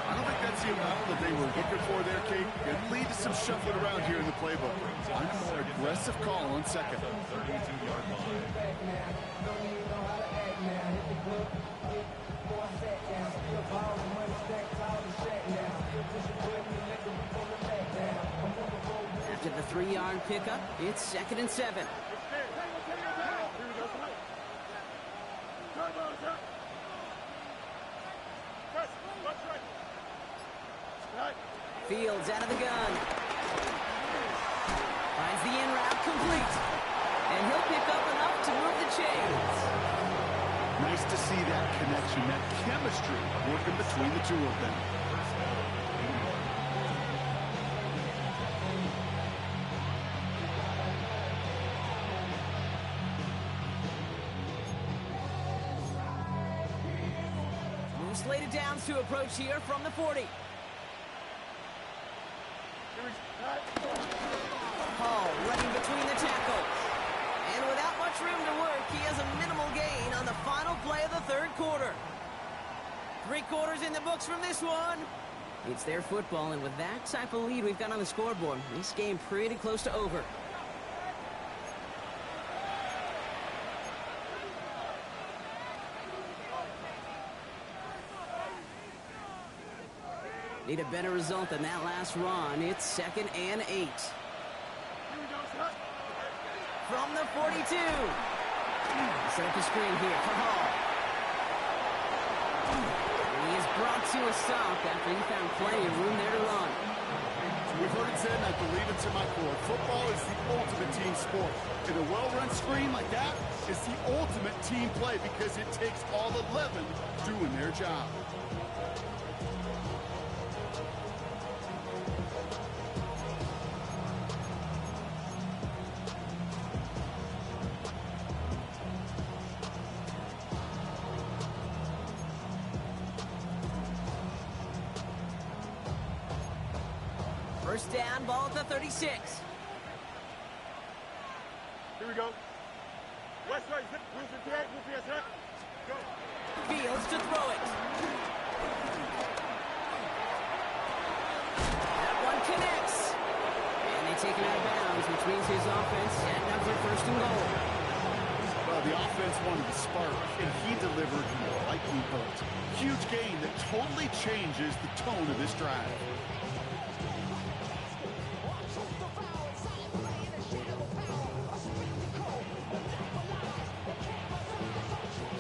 I don't think that's the amount that they were looking for there, Kate. It leads to some shuffling around here in the playbook. Find a more aggressive call on 2nd. 32-yard line. After the 3-yard pickup, it's 2nd and 7. Fields out of the gun. Finds the in route complete. And he'll pick up enough to move the chains. Nice to see that connection, that chemistry working between the two of them. Slated downs to approach here from the 40. Hall running between the tackles. And without much room to work, he has a minimal gain on the final play of the 3rd quarter. 3 quarters in the books from this one. It's their football, and with that type of lead we've got on the scoreboard, this game pretty close to over. Need a better result than that last run. It's 2nd and 8. Here we go, son. From the 42. Set up the screen here for Hall. He is brought to a stop after he found plenty of room there to run. We've heard it said, and I believe it to my core, football is the ultimate team sport. And a well-run screen like that is the ultimate team play because it takes all 11 doing their job. First down, ball at the 36. Here we go. West side, move the tag, move the attack. Go. Fields to throw it. That one connects. And they take it out of bounds, which means his offense setting up for 1st and goal. Well, the offense wanted to spark, and he delivered a lightning bolt. Huge gain that totally changes the tone of this drive.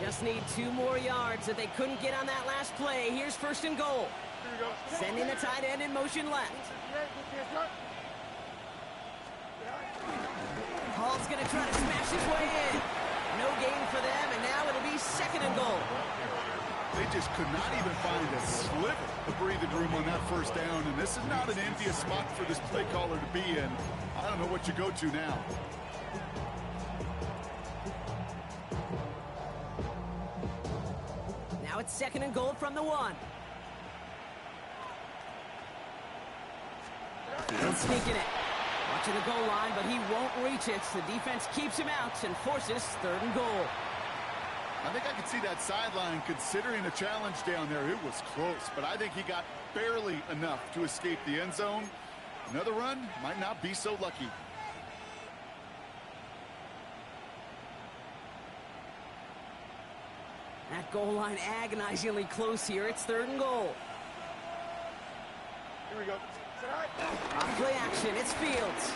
Just need 2 more yards that they couldn't get on that last play. Here's 1st and goal. Here we go. Sending the tight end in motion left. Hall's going to try to smash his way in. No gain for them, and now it'll be 2nd and goal. They just could not even find a sliver of breathing room on that 1st down, and this is not an envious spot for this play caller to be in. I don't know what you go to now. Now it's 2nd and goal from the 1. Fields sneaking it. Watching the goal line, but he won't reach it. The defense keeps him out and forces 3rd and goal. I think I could see that sideline considering a challenge down there. It was close, but I think he got barely enough to escape the end zone. Another run might not be so lucky. That goal line agonizingly close here. It's 3rd and goal. Here we go. On play action, it's Fields.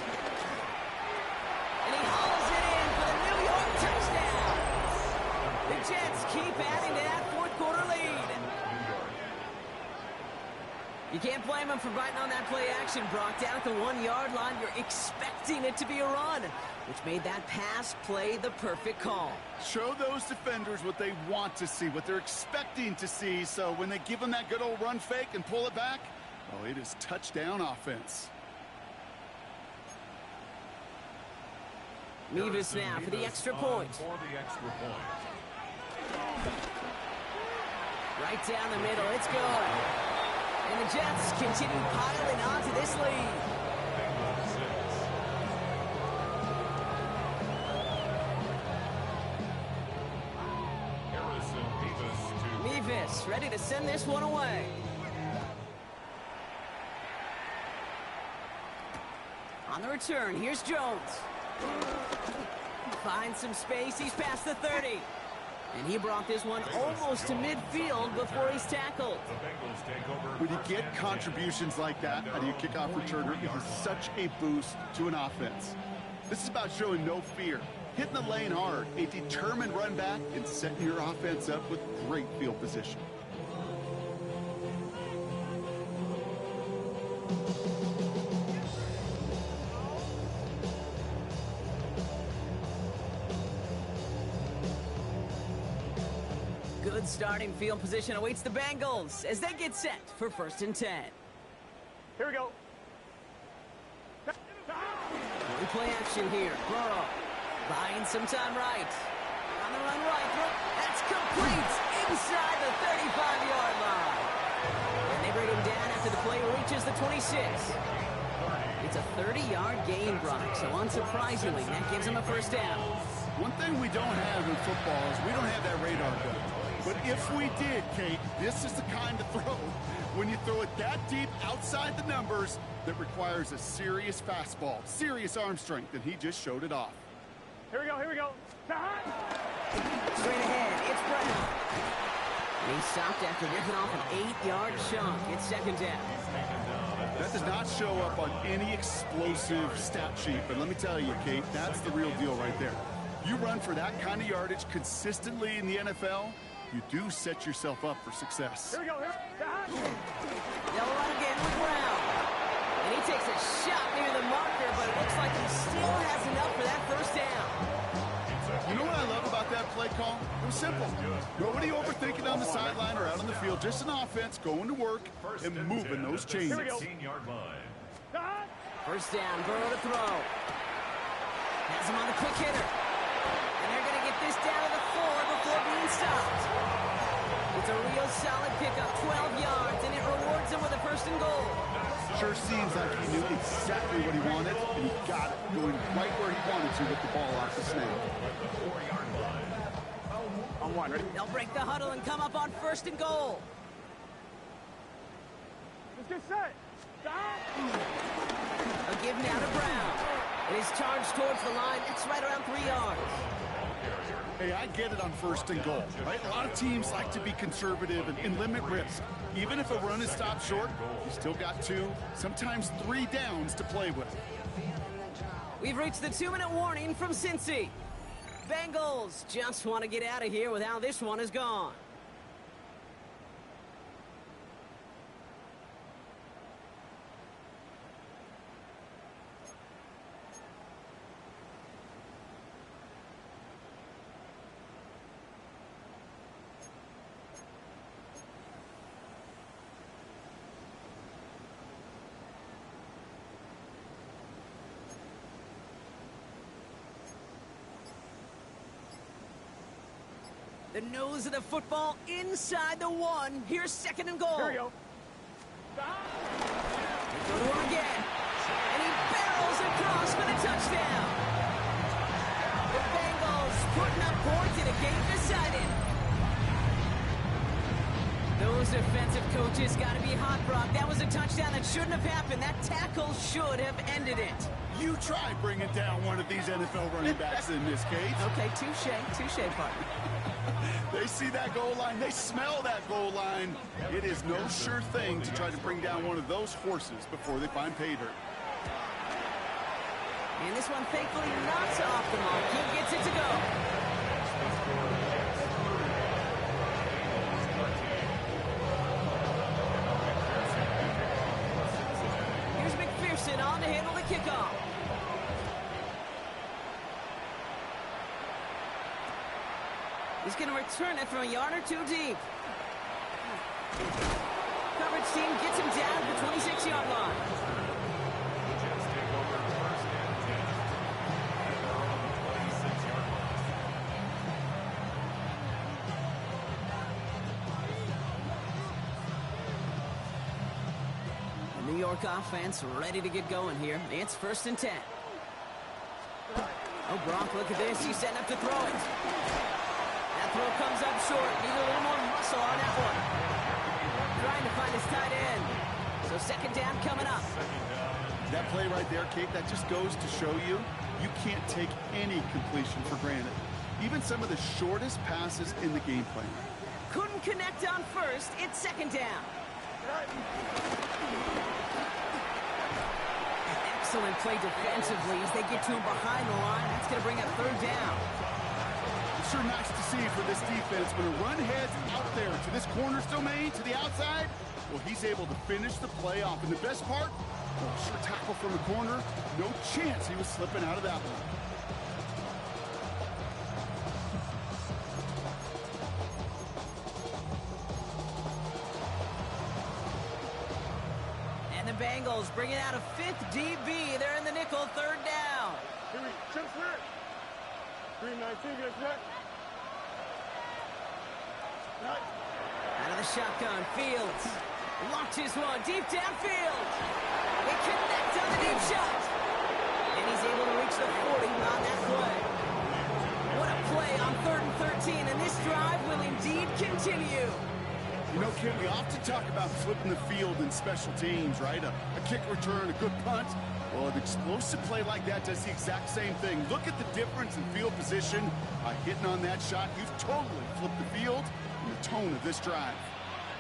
And he hauls it in for the New York touchdown. The Jets keep adding to that 4th quarter lead. You can't blame him for biting on that play action, Brock. Down at the 1-yard line, you're expecting it to be a run, which made that pass play the perfect call. Show those defenders what they want to see, what they're expecting to see, so when they give them that good old run fake and pull it back, oh, it is touchdown offense. Mevis now for the extra point. Right down the middle, it's good. And the Jets continue piling on to this lead. Mevis ready to send this one away. On the return, here's Jones. Finds some space, he's past the 30. And he brought this one almost to midfield before he's tackled. When you get contributions like that out of your kickoff returner, it is such a boost to an offense. This is about showing no fear, hitting the lane hard, a determined run back, and setting your offense up with great field position. Good starting field position awaits the Bengals as they get set for 1st and 10. Here we go. Play action here. Burrow buying some time right. On the run right. That's complete inside the 35-yard line. And they bring him down after the play reaches the 26. It's a 30-yard gain, Brock, so unsurprisingly, that gives him a 1st down. One thing we don't have in football is we don't have that radar gun. But if we did, Kate, this is the kind of throw, when you throw it that deep outside the numbers, that requires a serious fastball, serious arm strength, and he just showed it off. Here we go, here we go. Straight ahead, it's Brown. And he stopped after ripping off an 8-yard chunk. It's second down. That does not show up on any explosive stat sheet, but let me tell you, Kate, that's the real deal right there. You run for that kind of yardage consistently in the NFL, you do set yourself up for success. Here we go. They'll run again with Brown. And he takes a shot near the marker, but it looks like he still has enough for that first down. You know what I love about that play call? It was simple. Nobody overthinking on the sideline or out on the field. Just an offense going to work and moving those chains. 16-yard line. First down, Burrow to throw. Has him on the quick hitter. And they're going to get this down to the 4 before being stopped. It's a real solid pickup, 12 yards, and it rewards him with a first and goal. Sure seems like he knew exactly what he wanted, and he got it, going right where he wanted to with the ball off the snap. On one, ready? They'll break the huddle and come up on first and goal. Let's get set. A give now to Brown. It is charged towards the line. It's right around 3 yards. Hey, I get it on first and goal, right? A lot of teams like to be conservative and limit risk. Even if a run is stopped short, you still got 2, sometimes 3 downs to play with. We've reached the 2-minute warning from Cincy. Bengals just want to get out of here with how this one has gone. The nose of the football inside the 1. Here's second and goal. Here we go. They go to him again. And he barrels across for the touchdown. The Bengals putting up points in a game decided. Those defensive coaches got to be hot, Brock. That was a touchdown that shouldn't have happened. That tackle should have ended it. You try bringing down one of these NFL running backs in this case. Okay, touche, partner. They see that goal line. They smell that goal line. It is no sure thing to try to bring down one of those horses before they find pay dirt. And this one, thankfully, not off the mark. He gets it to go. Here's McPherson on to handle the kickoff. He's going to return it from a yard or 2 deep. Coverage team gets him down at the 26-yard line. Jets take over first and 10 at their own 26-yard line. The New York offense ready to get going here. It's first and 10. Oh, Brock, look at this. He's setting up to throw it. That throw comes up short. Needs a little more muscle on that one. Trying to find his tight end. So second down coming up. That play right there, Kate, that just goes to show you, you can't take any completion for granted. Even some of the shortest passes in the game plan. Couldn't connect on first. It's second down. Excellent play defensively as they get to him behind the line. That's going to bring up third down. It's sure nice to see for this defense when a run heads out there to this corner's domain, to the outside. Well, he's able to finish the play off. And the best part, sure tackle from the corner. No chance he was slipping out of that one. Bengals bringing out a 5th DB. They're in the nickel, third down. Here we jump clear. 3-19, get set. Out of the shotgun, Fields launches one deep downfield. They connect on the deep shot. And he's able to reach the 40 on that play. What a play on 3rd and 13, and this drive will indeed continue. You know, Kim, we often talk about flipping the field in special teams, right? A kick return, a good punt. Well, an explosive play like that does the exact same thing. Look at the difference in field position. Hitting on that shot, you've totally flipped the field. the tone of this drive.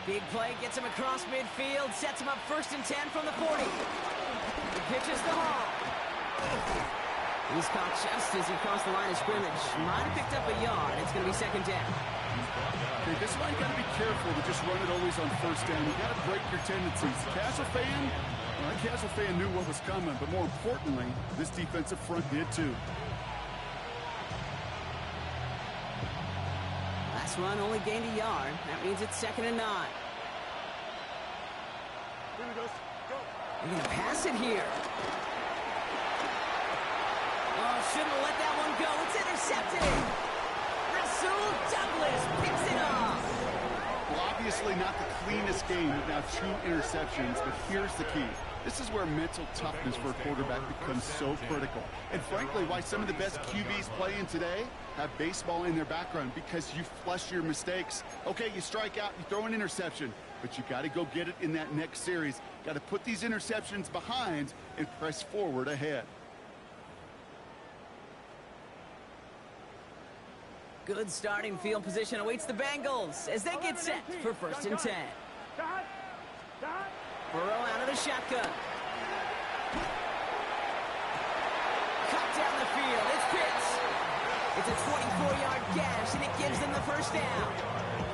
Big play gets him across midfield, sets him up 1st and 10 from the 40. He pitches the ball. He's caught just as he crossed the line of scrimmage. Might have picked up a yard. It's going to be 2nd down. Okay, this is why you got to be careful to just run it always on 1st down. You got to break your tendencies. Casual fan, well, that casual fan knew what was coming, but more importantly, this defensive front did too. Last run only gained a yard. That means it's 2nd and 9. Here we go. Go. They're going to pass it here. Oh, shouldn't have let that one go. It's intercepted. Rasul Douglas picks it off. Well, obviously not the cleanest game with now 2 interceptions, but here's the key. This is where mental toughness for a quarterback becomes so critical. And frankly, why some of the best QBs playing today have baseball in their background, because you flush your mistakes. Okay, you strike out, you throw an interception, but you got to go get it in that next series. Got to put these interceptions behind and press forward ahead. Good starting field position awaits the Bengals as they get set for 1st and 10. Dot. Dot. Burrow out of the shotgun. Cut down the field. It's Pitts. It's a 24-yard gash, and it gives them the 1st down.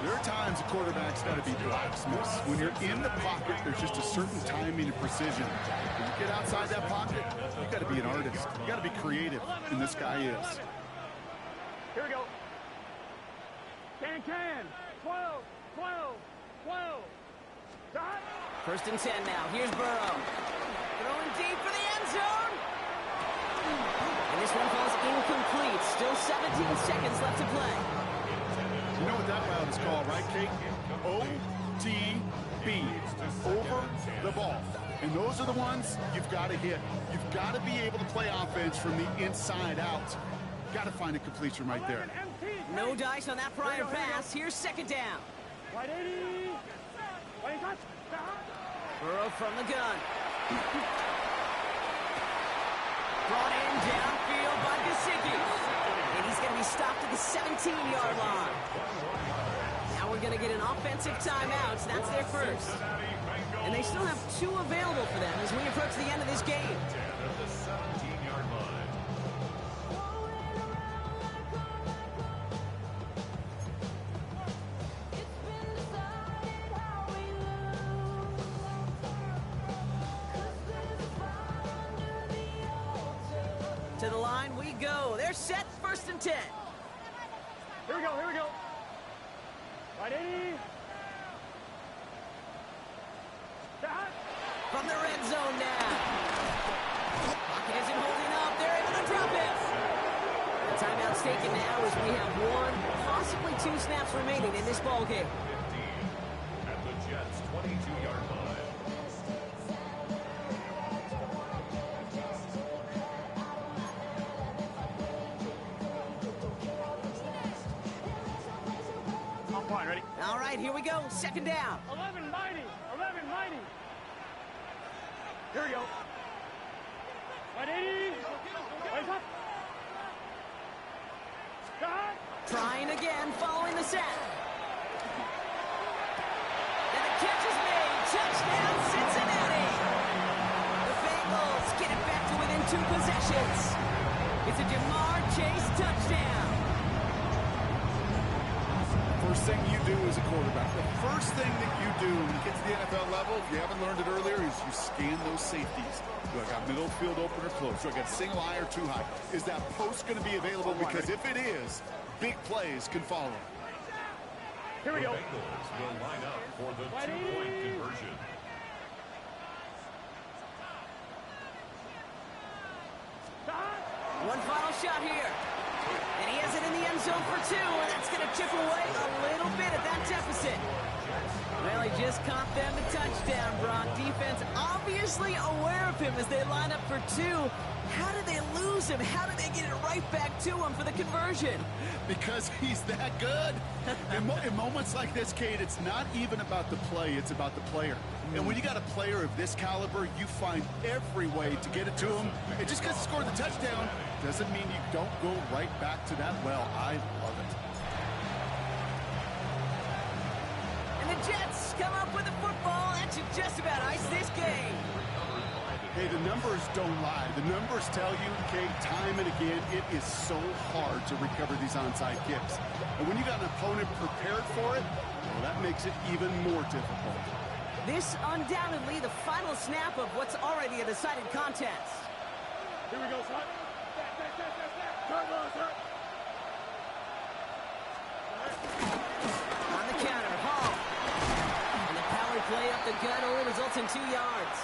There are times a quarterback's got to be blacksmiths. When you're in the pocket, there's just a certain timing and precision. When you get outside that pocket, you got to be an artist. You got to be creative, and this guy is. Here we go. Can. 12. 12. 12. Dot. 1st and 10 now. Here's Burrow. Throwing deep for the end zone. And this one falls incomplete. Still 17 seconds left to play. You know what that route is called, right, Kate? OTB. Over the ball. And those are the ones you've got to hit. You've got to be able to play offense from the inside out. Got to find a completion right there. No dice on that prior pass. Here's 2nd down. Wide 80. Wide touch. Burrow from the gun. Brought in downfield by Gesicki. And he's going to be stopped at the 17-yard line. Now we're going to get an offensive timeout. So that's their 1st. And they still have 2 available for them as we approach the end of this game. At the 17-yard line. To the line we go. They're set. 1st and 10. Here we go. Here we go. Wide 80. Dot. From the red zone now. Pocket isn't holding up. They're able to drop it. The timeout's taken now as we have 1, possibly 2 snaps remaining in this ball game. 15 at the Jets' 22-yard line. Ready? All right, here we go. 2nd down. 11 mighty. 11 mighty. Here we go. Wide 80. Wide top. Dot. Trying again, following the set. And the catch is made. Touchdown, Cincinnati. The Bengals get it back to within 2 possessions. It's a Jamar Chase touchdown. First thing you do as a quarterback, the first thing that you do when you get to the NFL level, if you haven't learned it earlier, is you scan those safeties. Do I got middle field open or close? Do I got single high or too high? Is that post going to be available? Because if it is, big plays can follow. Here we The go. Bengals will line up for the 2-point conversion. Dot. One final shot here. And he has it in the end zone for 2, and that's going to chip away a little bit at that deficit. Well, he just caught them a touchdown, Brock. Defense obviously aware of him as they line up for 2. How did they lose him? How did they get it right back to him for the conversion? Because he's that good. In moments like this, Kate, it's not even about the play, it's about the player. And when you got a player of this caliber, you find every way to get it to him. And just because he scored the touchdown doesn't mean you don't go right back to that well. I love it. Jets come up with a football that should just about ice this game. Hey, the numbers don't lie. The numbers tell you, Kate, time and again, it is so hard to recover these onside kicks. And when you got an opponent prepared for it, well, that makes it even more difficult. This undoubtedly the final snap of what's already a decided contest. Here we go, son. Turn on, sir. On the counter, Hall. And the power play up the gut only results in 2 yards.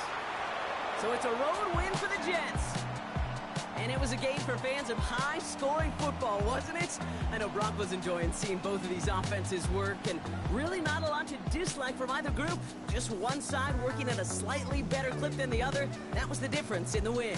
So it's a road win for the Jets. And it was a game for fans of high-scoring football, wasn't it? I know Broncos enjoying seeing both of these offenses work, and really not a lot to dislike from either group. Just one side working at a slightly better clip than the other. That was the difference in the win.